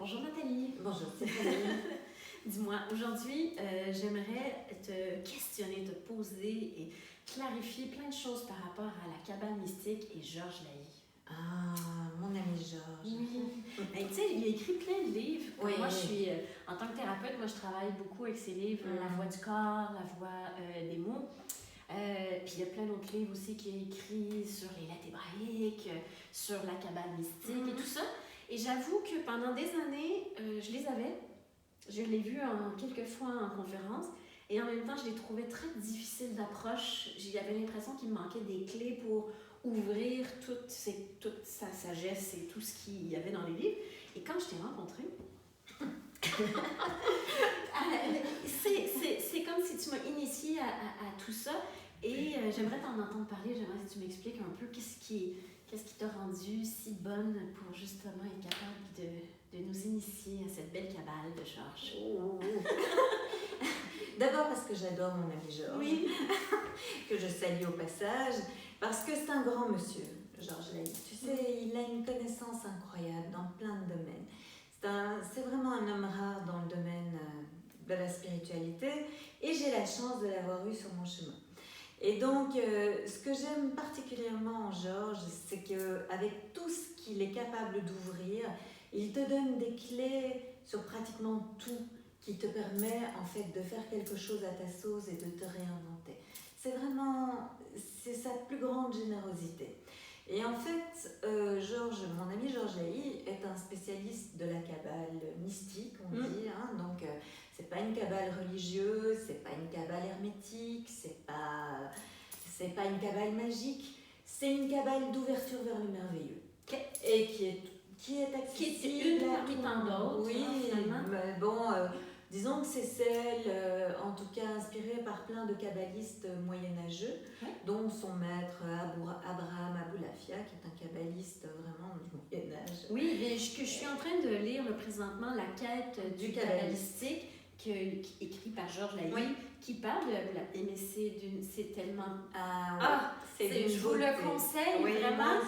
Bonjour Nathalie. Bonjour Stéphanie. Dis-moi, aujourd'hui, j'aimerais te questionner, te poser et clarifier plein de choses par rapport à la cabale mystique et Georges Laï. Ah, mon ami Georges. Oui. Ben, tu sais, il a écrit plein de livres. Oui, Moi, oui. je suis, en tant que thérapeute, moi, je travaille beaucoup avec ses livres, La voix du corps, La voix des mots. Puis il y a plein d'autres livres aussi qu'il a écrits sur les lettres hébraïques, sur la cabale mystique et tout ça. Et j'avoue que pendant des années, je les avais. Je l'ai vu quelques fois en conférence. Et en même temps, je les trouvais très difficiles d'approche. J'avais l'impression qu'il me manquait des clés pour ouvrir toute sa sagesse et tout ce qu'il y avait dans les livres. Et quand je t'ai rencontrée, c'est comme si tu m'as initiée à tout ça. Et j'aimerais t'en entendre parler. J'aimerais que tu m'expliques un peu qu'est-ce qui t'a rendu si bonne pour justement être capable de nous initier à cette belle cabale de Georges. Oh. D'abord parce que j'adore mon ami Georges, Oui. que je salue au passage, parce que c'est un grand monsieur, Georges Laï. Tu sais, il a une connaissance incroyable dans plein de domaines. C'est vraiment un homme rare dans le domaine de la spiritualité, et j'ai la chance de l'avoir eu sur mon chemin. Et donc, ce que j'aime particulièrement en Georges, c'est qu'avec tout ce qu'il est capable d'ouvrir, il te donne des clés sur pratiquement tout qui te permet en fait de faire quelque chose à ta sauce et de te réinventer. C'est sa plus grande générosité. Et en fait, mon ami Georges Laï est un spécialiste de la cabale mystique, on dit. Hein, donc, c'est pas une cabale religieuse, c'est pas une cabale hermétique, c'est pas une cabale magique, c'est une cabale d'ouverture vers le merveilleux. Et qui est accessible. Qui est une parmi tant d'autres. Oui, mais bon, disons que c'est celle, en tout cas inspirée par plein de kabbalistes moyenâgeux, dont son maître Abraham Aboulafia, qui est un kabbaliste vraiment du Moyen-Âge. Oui, mais je suis en train de lire présentement La quête du kabbalistique, écrit par Georges Laï, qui parle de la mais c'est tellement... je vous le conseille, vraiment.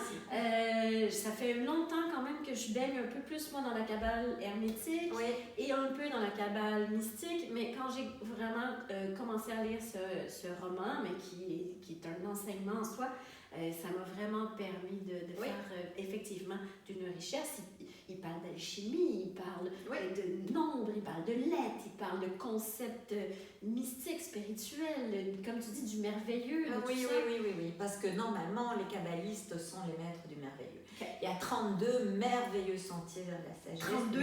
Ça fait longtemps quand même que je baigne un peu plus moi dans la cabale hermétique et un peu dans la cabale mystique, mais quand j'ai vraiment commencé à lire ce roman, mais qui est un enseignement en soi, ça m'a vraiment permis de faire effectivement d'une richesse. Il parle d'alchimie, il parle de nombre, il parle de lettres, il parle de concepts mystiques, spirituels, comme tu dis, du merveilleux. Oui, parce que normalement, les kabbalistes sont les maîtres du merveilleux. Il y a 32 merveilleux sentiers vers la sagesse. 32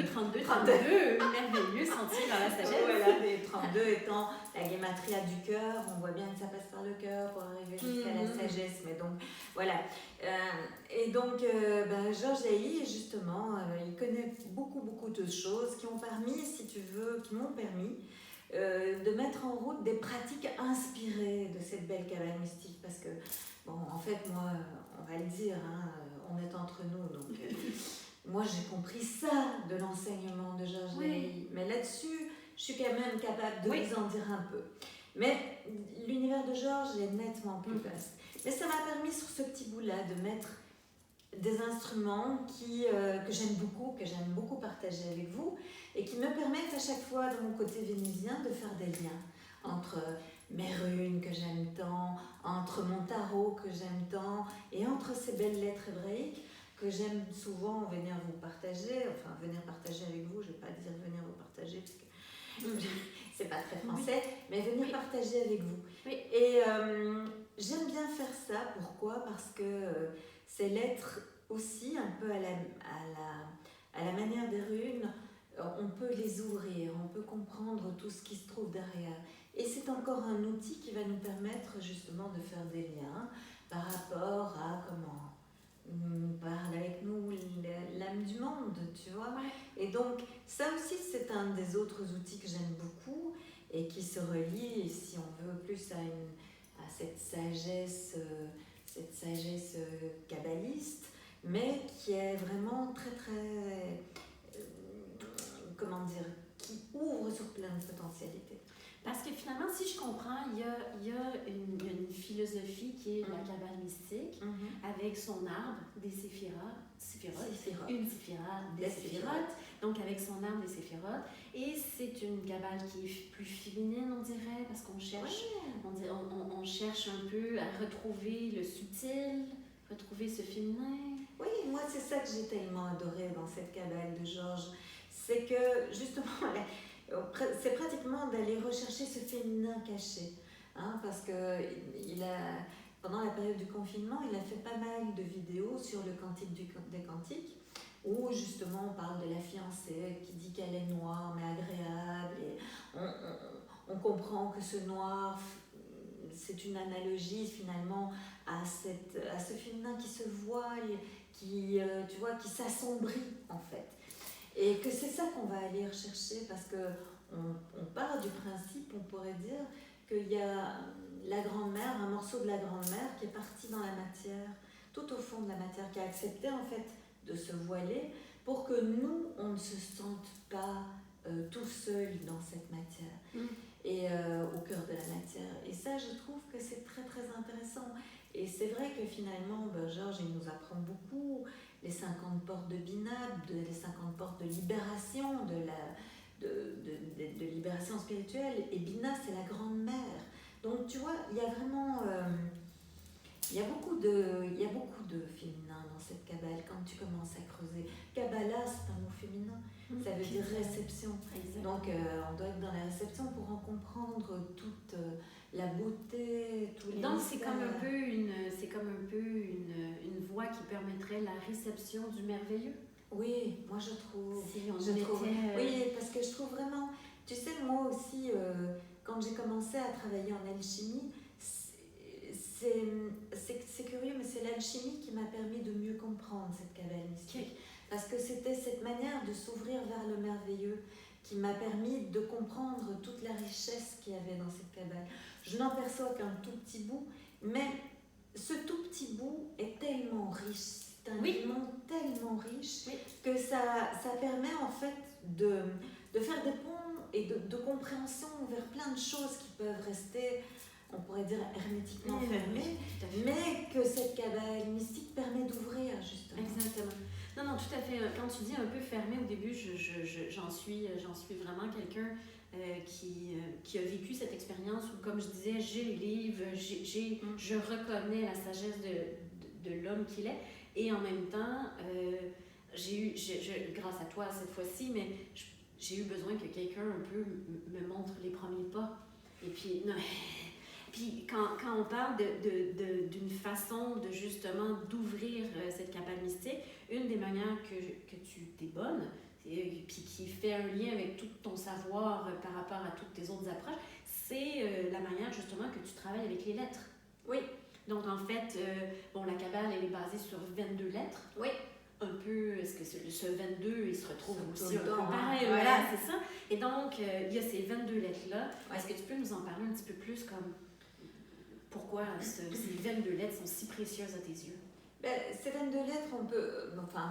merveilleux sentiers vers la sagesse. Voilà, les 32 étant la gematria du cœur. On voit bien que ça passe par le cœur pour arriver jusqu'à la sagesse. Mais donc, voilà. Et donc, Georges Laï, justement, il connaît beaucoup de choses qui m'ont permis de mettre en route des pratiques inspirées de cette belle cabale mystique. Parce que, bon, en fait, moi, on va le dire, hein, on est entre nous, donc moi, j'ai compris ça de l'enseignement de Georges Laï. Mais là-dessus, je suis quand même capable de vous en dire un peu. Mais l'univers de Georges est nettement plus vaste. Mais ça m'a permis, sur ce petit bout-là, de mettre des instruments que j'aime beaucoup partager avec vous et qui me permettent à chaque fois, de mon côté vénusien, de faire des liens entre mes runes que j'aime tant, entre mon tarot que j'aime tant et entre ces belles lettres hébraïques que j'aime souvent venir partager avec vous, je ne vais pas dire venir vous partager parce que c'est pas très français, mais venir partager avec vous. Et j'aime bien faire ça, pourquoi ? Parce que ces lettres aussi, un peu à la manière des runes, on peut les ouvrir, on peut comprendre tout ce qui se trouve derrière. Et c'est encore un outil qui va nous permettre justement de faire des liens par rapport à comment parle avec nous l'âme du monde, tu vois. Et donc, ça aussi, c'est un des autres outils que j'aime beaucoup et qui se relie, si on veut, plus à cette sagesse kabbaliste, mais qui est vraiment très qui ouvre sur plein de potentialités. Parce que finalement, si je comprends, il y a une philosophie qui est la cabale mystique, avec son arbre, des séphirotes, une séphira, des séphirotes, donc avec son arbre des séphirotes. Et c'est une cabale qui est plus féminine, on dirait, parce qu'on cherche, on cherche un peu à retrouver le subtil, retrouver ce féminin. Oui, moi c'est ça que j'ai tellement adoré dans cette cabale de Georges, c'est que justement, c'est pratiquement d'aller rechercher ce féminin caché, hein, parce que pendant la période du confinement, il a fait pas mal de vidéos sur le Cantique des Cantiques, où justement on parle de la fiancée qui dit qu'elle est noire mais agréable, et on comprend que ce noir, c'est une analogie finalement à ce féminin qui se voile, qui s'assombrit en fait. Et que c'est ça qu'on va aller rechercher, parce qu'on part du principe, on pourrait dire, qu'il y a la grand-mère, un morceau de la grand-mère qui est parti dans la matière, tout au fond de la matière, qui a accepté en fait de se voiler pour que nous, on ne se sente pas tout seul dans cette matière, et au cœur de la matière. Et ça, je trouve que c'est très très intéressant. Et c'est vrai que finalement, Georges, il nous apprend beaucoup les 50 portes de Binab, les 50 portes de libération, de libération spirituelle. Et Bina, c'est la grande-mère. Donc tu vois, il y a vraiment... il y a beaucoup de féminin dans cette cabale quand tu commences à creuser. Kabbalah, c'est un mot féminin, ça veut dire réception. Exactement. Donc on doit être dans la réception pour en comprendre toute la beauté, tous les Donc mystères. c'est comme un peu une voie qui permettrait la réception du merveilleux. Oui, moi je trouve. Si on trouve. Oui, parce que je trouve vraiment. Tu sais, moi aussi, quand j'ai commencé à travailler en alchimie, c'est curieux, mais c'est l'alchimie qui m'a permis de mieux comprendre cette cabale mystique. Parce que c'était cette manière de s'ouvrir vers le merveilleux qui m'a permis de comprendre toute la richesse qu'il y avait dans cette cabale. Je n'en perçois qu'un tout petit bout, mais ce tout petit bout est tellement riche, c'est un monde tellement riche, que ça permet en fait de faire des ponts et de compréhension vers plein de choses qui peuvent rester, on pourrait dire, hermétiquement fermées, mais que cette cabale mystique permet d'ouvrir, justement. Exactement. Non, tout à fait. Quand tu dis un peu fermé au début, j'en suis vraiment quelqu'un qui a vécu cette expérience où, comme je disais, j'ai les livres, je reconnais la sagesse de l'homme qu'il est, et en même temps, grâce à toi cette fois-ci, mais j'ai eu besoin que quelqu'un un peu me montre les premiers pas. Et puis, non, puis quand on parle d'une façon de justement d'ouvrir cette cabale mystique, une des manières que tu t'es bonne, puis qui fait un lien avec tout ton savoir par rapport à toutes tes autres approches, c'est la manière justement que tu travailles avec les lettres. Oui. Donc en fait, la cabale, elle est basée sur 22 lettres. Oui. Un peu, est-ce que ce 22, il se retrouve aussi un peu pareil, pareil, voilà, c'est ça. Et donc, il y a ces 22 lettres-là. Est-ce que tu peux nous en parler un petit peu plus, comme pourquoi ces 22 lettres sont si précieuses à tes yeux? Ces 22 lettres,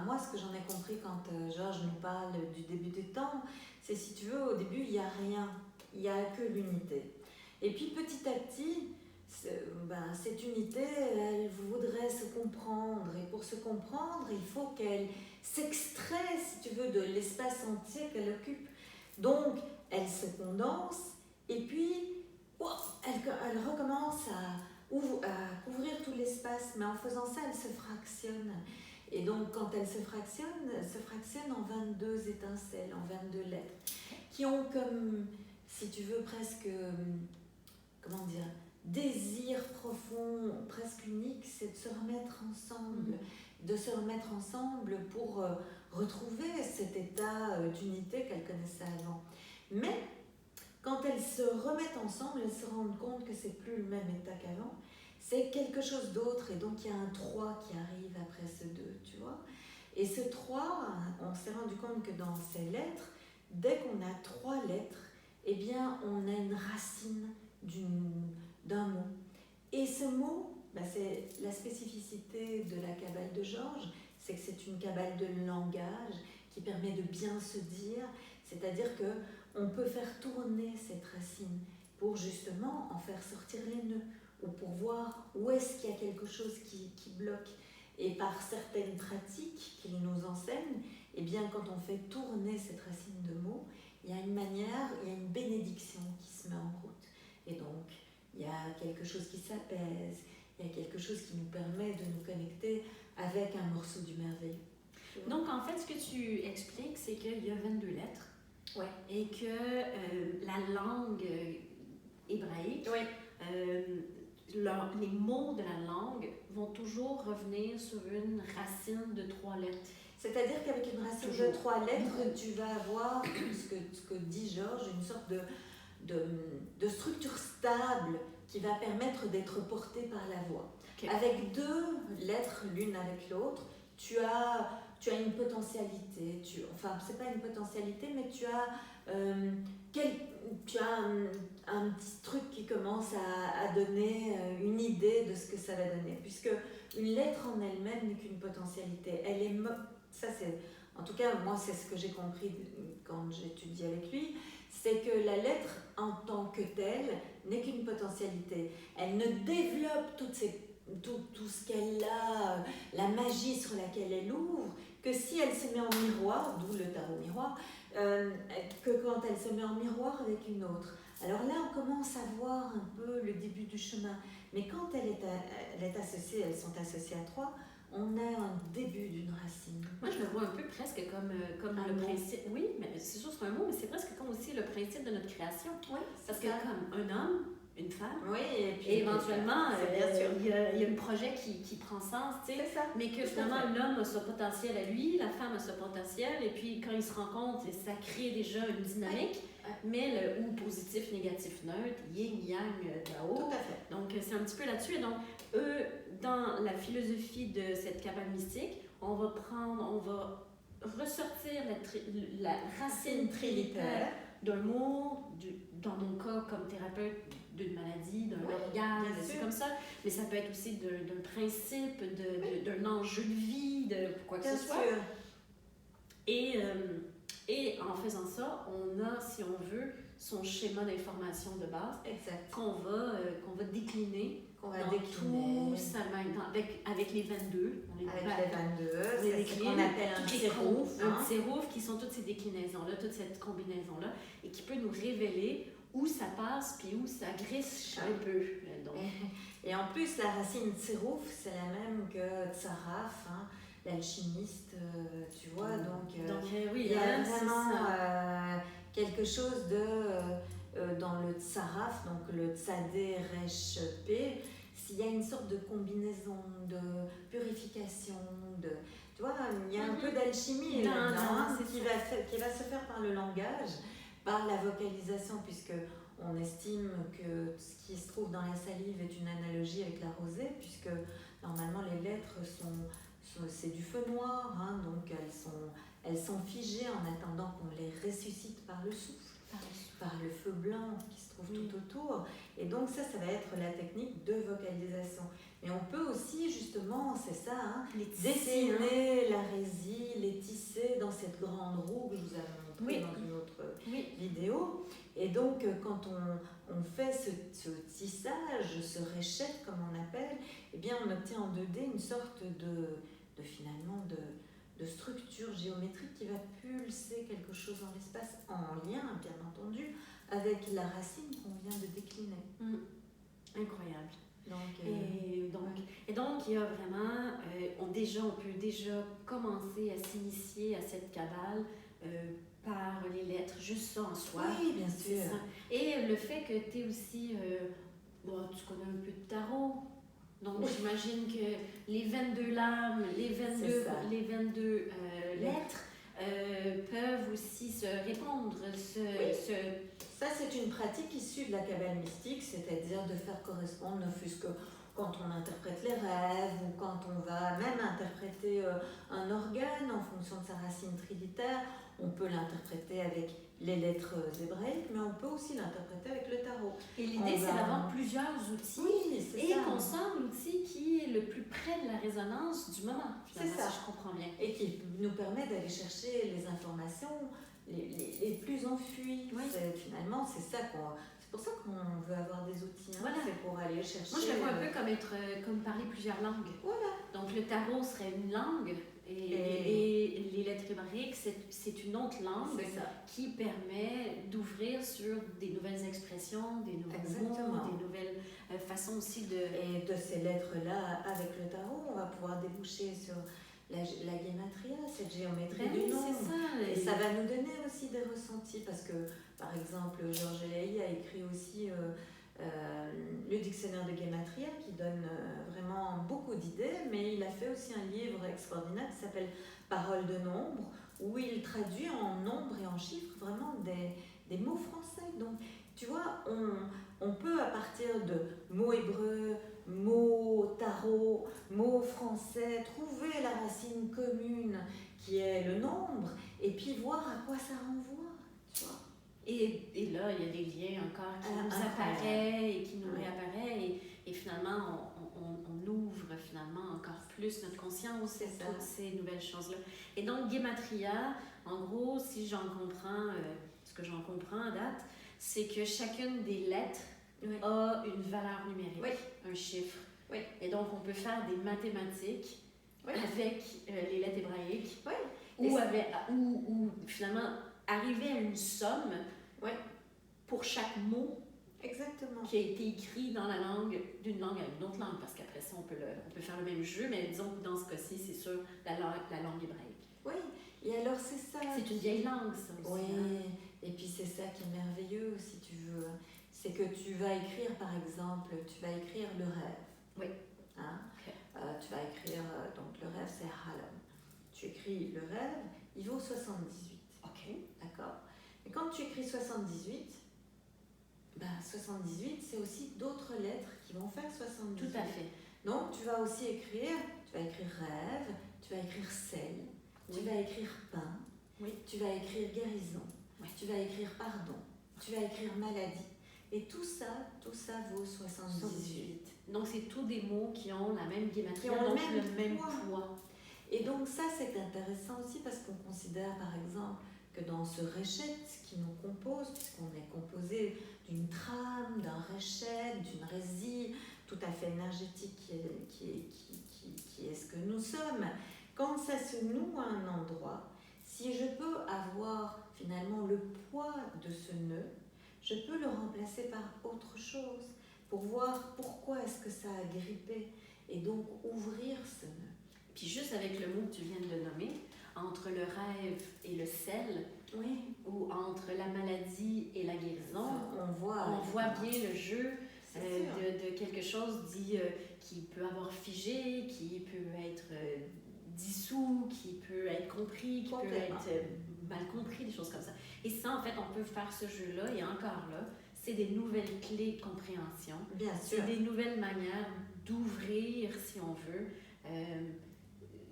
moi, ce que j'en ai compris quand Georges nous parle du début des temps, c'est, si tu veux, au début, il n'y a rien, il n'y a que l'unité. Et puis, petit à petit, cette unité, elle voudrait se comprendre. Et pour se comprendre, il faut qu'elle s'extrait, si tu veux, de l'espace entier qu'elle occupe. Donc, elle se condense, et puis, elle recommence à couvrir tout l'espace, mais en faisant ça, elle se fractionne. Et donc, quand elle se fractionne en 22 étincelles, en 22 lettres, qui ont comme, si tu veux, presque, comment dire, désir profond, presque unique, c'est de se remettre ensemble, pour retrouver cet état d'unité qu'elle connaissait avant. Mais quand elles se remettent ensemble, elles se rendent compte que c'est plus le même état qu'avant, c'est quelque chose d'autre, et donc il y a un 3 qui arrive après ce 2, tu vois. Et ce 3, on s'est rendu compte que dans ces lettres, dès qu'on a 3 lettres, eh bien on a une racine d'un mot. Et ce mot, c'est la spécificité de la cabale de Georges, c'est que c'est une cabale de langage qui permet de bien se dire, c'est-à-dire que on peut faire tourner cette racine pour justement en faire sortir les nœuds, ou pour voir où est-ce qu'il y a quelque chose qui bloque. Et par certaines pratiques qu'il nous enseigne, eh bien quand on fait tourner cette racine de mots, il y a une manière, il y a une bénédiction qui se met en route. Et donc, il y a quelque chose qui s'apaise, il y a quelque chose qui nous permet de nous connecter avec un morceau du merveilleux. Donc, en fait, ce que tu expliques, c'est qu'il y a 22 lettres. Ouais. Et que la langue hébraïque, les mots de la langue vont toujours revenir sur une racine de 3 lettres. C'est-à-dire qu'avec une racine de 3 lettres, tu vas avoir, ce que dit Georges, une sorte de structure stable qui va permettre d'être portée par la voix. Okay. Avec 2 lettres l'une avec l'autre, tu as une potentialité, enfin c'est pas une potentialité, mais tu as un petit truc qui commence à donner une idée de ce que ça va donner, puisque une lettre en elle-même n'est qu'une potentialité. Elle est ça c'est, en tout cas moi c'est ce que j'ai compris quand j'étudie avec lui, c'est que la lettre en tant que telle n'est qu'une potentialité. Elle ne développe tout ce qu'elle a, la magie sur laquelle elle ouvre, que si elle se met en miroir, d'où le tarot miroir, que quand elle se met en miroir avec une autre. Alors là, on commence à voir un peu le début du chemin. Mais quand elles sont associées à 3, on a un début d'une racine. Moi, je le vois un peu presque comme le principe. Oui, mais c'est sûr, c'est un mot, mais c'est presque comme aussi le principe de notre création. Oui, parce que comme un homme, une femme, oui, et éventuellement, il y a un projet qui prend sens, tu sais, mais que finalement, l'homme a ce potentiel à lui, la femme a ce potentiel, et puis quand ils se rencontrent, ça crée déjà une dynamique, mais ou positif, négatif, neutre, yin, yang, Tao. Tout à fait. Donc, c'est un petit peu là-dessus. Et donc, eux, dans la philosophie de cette cabale mystique, on va ressortir la racine trilitère d'un mot, dans mon cas comme thérapeute, d'une maladie, d'un organe, c'est comme ça, mais ça peut être aussi d'un principe, d'un enjeu de vie, de quoi que ce soit. Et en faisant ça, on a, si on veut, son schéma d'information de base qu'on va décliner tout ça, avec les 22. Avec les 22, c'est ce qu'on appelle un tsérouf. Un tsérouf, qui sont toutes ces déclinaisons-là, toute cette combinaison-là, et qui peut nous révéler où ça passe puis où ça griche un peu. Donc. Et en plus, la racine tsérouf, c'est la même que tsaraf, l'alchimiste, tu vois. Donc oui, il y a vraiment quelque chose dans le tsaraf, donc le tsadé resh p, s'il y a une sorte de combinaison de purification, tu vois, il y a un peu d'alchimie là-dedans qui va se faire par le langage, par la vocalisation, puisque on estime que ce qui se trouve dans la salive est une analogie avec la rosée, puisque normalement les lettres c'est du feu noir, donc elles sont figées en attendant qu'on les ressuscite par le souffle, par le feu blanc qui se trouve tout autour. Et donc ça va être la technique de vocalisation. Mais on peut aussi justement, c'est ça, dessiner la résille, les tisser dans cette grande roue que je vous avais montrée dans une autre vidéo. Et donc quand on fait ce tissage, ce réchette comme on appelle, eh bien on obtient en 2D une sorte finalement de structure géométrique qui va pulser quelque chose dans l'espace, en lien bien entendu avec la racine qu'on vient de décliner. Incroyable. Et donc il y a vraiment, on peut déjà commencer à s'initier à cette cabale par les lettres, juste ça en soi. Oui, bien sûr. Et le fait que tu es aussi, tu connais un peu de tarot. Donc, j'imagine que les 22 lames, les 22 lettres peuvent aussi se répondre. Ça, c'est une pratique issue de la cabale mystique, c'est-à-dire de faire correspondre, ne fût-ce que quand on interprète les rêves ou quand on va même interpréter un organe en fonction de sa racine trilitère, on peut l'interpréter avec les lettres hébraïques, mais on peut aussi l'interpréter avec le tarot. Et l'idée, c'est d'avoir plusieurs outils et qu'on sent l'outil qui est le plus près de la résonance du moment, finalement, si je comprends bien. Et qui nous permet d'aller chercher les informations les plus enfuies. Finalement, c'est ça c'est pour ça qu'on veut avoir des outils. C'est pour aller chercher... Moi, je le vois un peu comme parler plusieurs langues. Voilà. Donc, le tarot serait une langue Et les lettres hébraïques, c'est une autre langue qui permet d'ouvrir sur des nouvelles expressions, des nouveaux mots, des nouvelles façons aussi de... Et de ces lettres-là, avec le tarot, on va pouvoir déboucher sur la gematria, cette géométrie du nombre. C'est ça. Et ça va nous donner aussi des ressentis, parce que, par exemple, Georges Laï a écrit aussi le dictionnaire de gematria, qui donne vraiment beaucoup d'idées, mais il a fait aussi un livre extraordinaire qui s'appelle Paroles de nombre, où il traduit en nombres et en chiffres vraiment des mots français. Donc, tu vois, on peut, à partir de mots hébreux, mots tarot, mots français, trouver la racine commune qui est le nombre, et puis voir à quoi ça renvoie, tu vois. Et là, il y a des liens encore qui nous apparaissent et qui nous réapparaissent, et finalement, on ouvre finalement encore plus notre conscience sur toutes ces nouvelles choses-là. Et donc, Gematria, en gros, si j'en comprends, ce que j'en comprends à date, c'est que chacune des lettres a une valeur numérique, un chiffre. Et donc, on peut faire des mathématiques avec les lettres hébraïques ou finalement arriver à une somme pour chaque mot qui a été écrit dans la langue, d'une langue à une autre langue, parce qu'après ça, on peut faire le même jeu, mais disons que dans ce cas-ci, c'est sur la langue hébraïque. Oui, et alors c'est ça. C'est une vieille langue, ça aussi. Oui, et puis c'est ça qui est merveilleux, si tu veux. C'est que tu vas écrire, par exemple, tu vas écrire le rêve. Oui. Hein? Tu vas écrire, donc le rêve, c'est Halam. Tu écris le rêve, il vaut 78. Ok. D'accord. Et quand tu écris 78, 78, c'est aussi d'autres lettres qui vont faire 78. Tout à fait. Donc, tu vas aussi écrire, rêve, tu vas écrire sel, tu vas écrire pain, tu vas écrire guérison, tu vas écrire pardon, tu vas écrire maladie. Et tout ça vaut 78. Donc, c'est tous des mots qui ont la même gematria, donc le même poids. Et donc, ça, c'est intéressant aussi parce qu'on considère, par exemple, que dans ce réchet qui nous compose, puisqu'on est composé d'une trame, d'un réchet, d'une résille tout à fait énergétique qui est ce que nous sommes, quand ça se noue à un endroit, si je peux avoir finalement le poids de ce nœud, je peux le remplacer par autre chose pour voir pourquoi est-ce que ça a grippé et donc ouvrir ce nœud. Puis juste avec le mot que tu viens de nommer, entre le rêve et le sel, ou entre la maladie et la guérison, on voit bien le jeu de quelque chose qui peut avoir figé, qui peut être dissous, qui peut être compris, qui peut être mal compris, des choses comme ça. Et ça, en fait, on peut faire ce jeu-là, et encore là, c'est des nouvelles clés de compréhension. Bien sûr. C'est des nouvelles manières d'ouvrir, si on veut,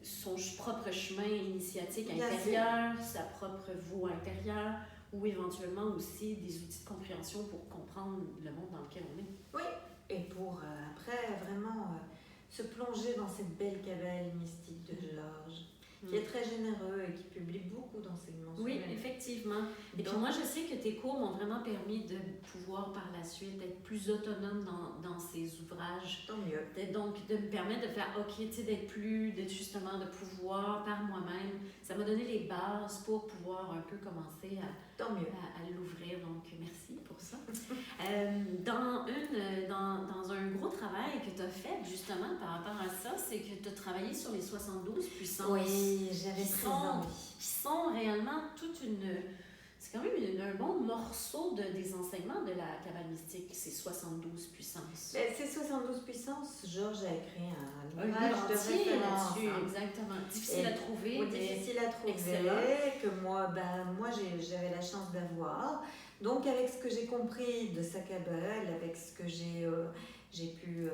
son propre chemin initiatique intérieur, sa propre voie intérieure, ou éventuellement aussi des outils de compréhension pour comprendre le monde dans lequel on est. Oui, et pour après vraiment se plonger dans cette belle cabale mystique de Georges, qui est très généreux et qui publie beaucoup d'enseignements. Oui, effectivement. Et puis moi, je sais que tes cours m'ont vraiment permis de pouvoir par la suite être plus autonome dans ces ouvrages. Tant mieux. Donc, de me permettre de faire, justement de pouvoir par moi-même. Ça m'a donné les bases pour pouvoir un peu commencer à l'ouvrir. Donc, merci pour ça. Dans un gros travail que tu as fait justement par rapport à ça, c'est que tu as travaillé sur les 72 puissances. Oui, j'avais très envie. Qui sont réellement toute une... C'est quand même un bon morceau des enseignements de la cabale mystique, ces 72 puissances. Ces 72 puissances, Georges a écrit un ouvrage de référence. Exactement. Difficile à trouver. Difficile à trouver, que moi j'avais la chance d'avoir. Donc avec ce que j'ai compris de sa cabale, avec ce que j'ai pu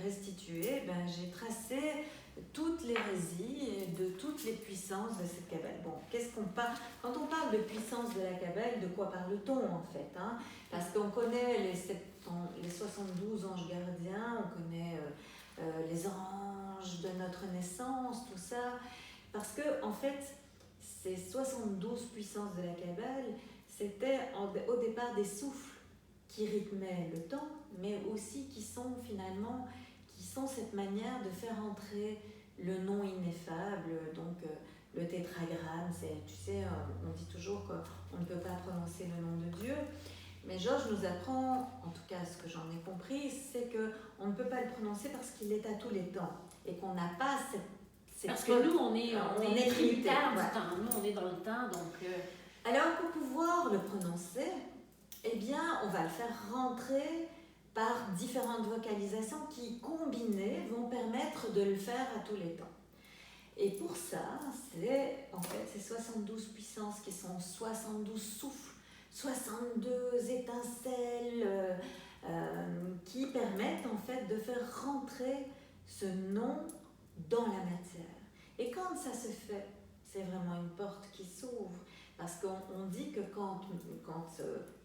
restituer, j'ai tracé toutes les résilles de toutes les puissances de cette cabale. Bon, quand on parle de puissance de la cabale, de quoi parle-t-on en fait, hein? Parce qu'on connaît les 72 anges gardiens, on connaît les anges de notre naissance, tout ça. Parce que en fait, ces 72 puissances de la cabale, c'était au départ des souffles qui rythmaient le temps, mais aussi qui sont cette manière de faire entrer le nom ineffable, donc le tétragramme, tu sais, on dit toujours qu'on ne peut pas prononcer le nom de Dieu. Mais Georges nous apprend, en tout cas ce que j'en ai compris, c'est qu'on ne peut pas le prononcer parce qu'il est à tous les temps et qu'on n'a pas cette parce que nous, on est tributaires du temps. Nous, on est dans le temps, donc... Alors, pour pouvoir le prononcer, eh bien, on va le faire rentrer par différentes vocalisations qui, combinées, vont permettre de le faire à tous les temps. Et pour ça, c'est 72 puissances qui sont 72 souffles, 62 étincelles qui permettent en fait de faire rentrer ce nom dans la matière. Et quand ça se fait, c'est vraiment une porte qui s'ouvre. Parce qu'on dit que quand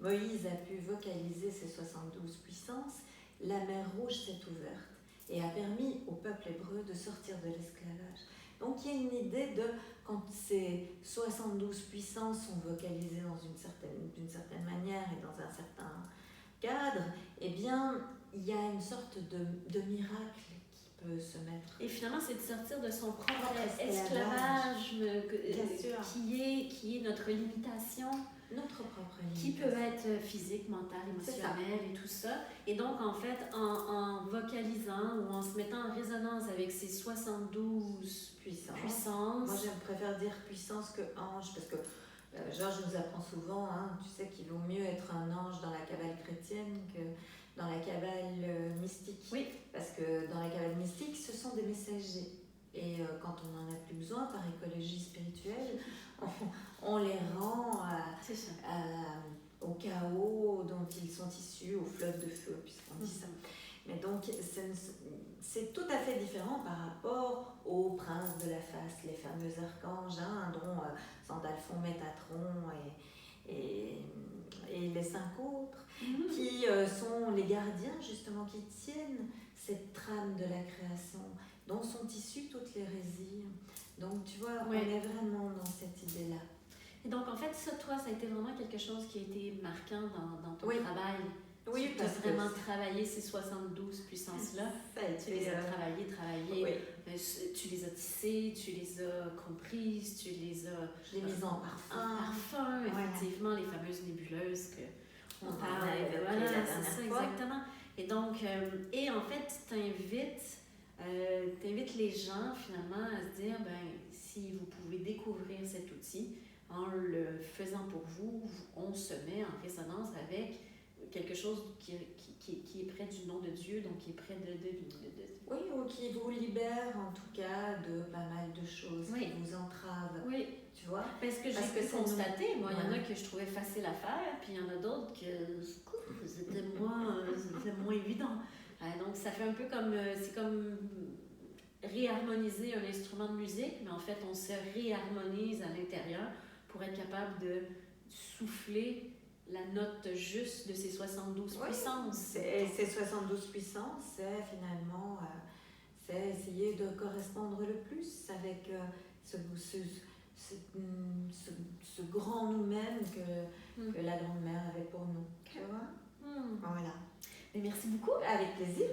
Moïse a pu vocaliser ces 72 puissances, la mer Rouge s'est ouverte et a permis au peuple hébreu de sortir de l'esclavage. Donc il y a une idée de, quand ces 72 puissances sont vocalisées d'une certaine manière et dans un certain cadre, eh bien il y a une sorte de miracle qui peut se mettre. Et finalement, c'est de sortir de son propre esclavage qui est notre limitation. Notre propre limitation. Qui peut être physique, mentale, émotionnelle et tout ça. Et donc, en fait, en vocalisant ou en se mettant en résonance avec ces 72 puissances. Moi, je préfère dire puissance que ange, parce que Georges nous apprend souvent, tu sais qu'il vaut mieux être un ange dans la cabale chrétienne que dans la cabale mystique. Oui. Parce que dans la cabale mystique, ce sont des messagers. Et quand on n'en a plus besoin, par écologie spirituelle, on les rend au chaos dont ils sont issus, aux flottes de feu, puisqu'on dit ça. Mais donc, c'est tout à fait différent par rapport aux princes de la face, les fameux archanges, dont Sandalphon, Métatron et les 5 autres, qui sont les gardiens, justement, qui tiennent cette trame de la création, dont sont issues toutes les hérésies. Donc, tu vois, on est vraiment dans cette idée-là. Et donc, en fait, ça, toi, ça a été vraiment quelque chose qui a été marquant dans ton travail. Oui, tu as vraiment travaillé ces 72 puissances-là. Tu les as travaillées. Oui. Tu les as tissées, tu les as comprises, tu les as... Je l'ai mises en parfum. Effectivement, les fameuses nébuleuses qu'on parle. Voilà, c'est ça, exactement. Et donc, et en fait, tu invites les gens, finalement, à se dire, si vous pouvez découvrir cet outil, en le faisant pour vous, on se met en résonance avec quelque chose qui est près du nom de Dieu, donc qui est près de... Oui, ou qui vous libère en tout cas de pas mal de choses qui vous entravent. Oui. Tu vois? Parce que j'ai pu constater, moi, il y en a que je trouvais facile à faire, puis il y en a d'autres que c'était moins évident. Donc ça fait un peu comme... c'est comme réharmoniser un instrument de musique, mais en fait, on se réharmonise à l'intérieur pour être capable de souffler la note juste de ces 72 puissances. Ces 72 puissances, c'est finalement c'est essayer de correspondre le plus avec ce grand nous-mêmes que la Grande Mère avait pour nous. Tu vois? Voilà. Mais merci beaucoup. Avec plaisir.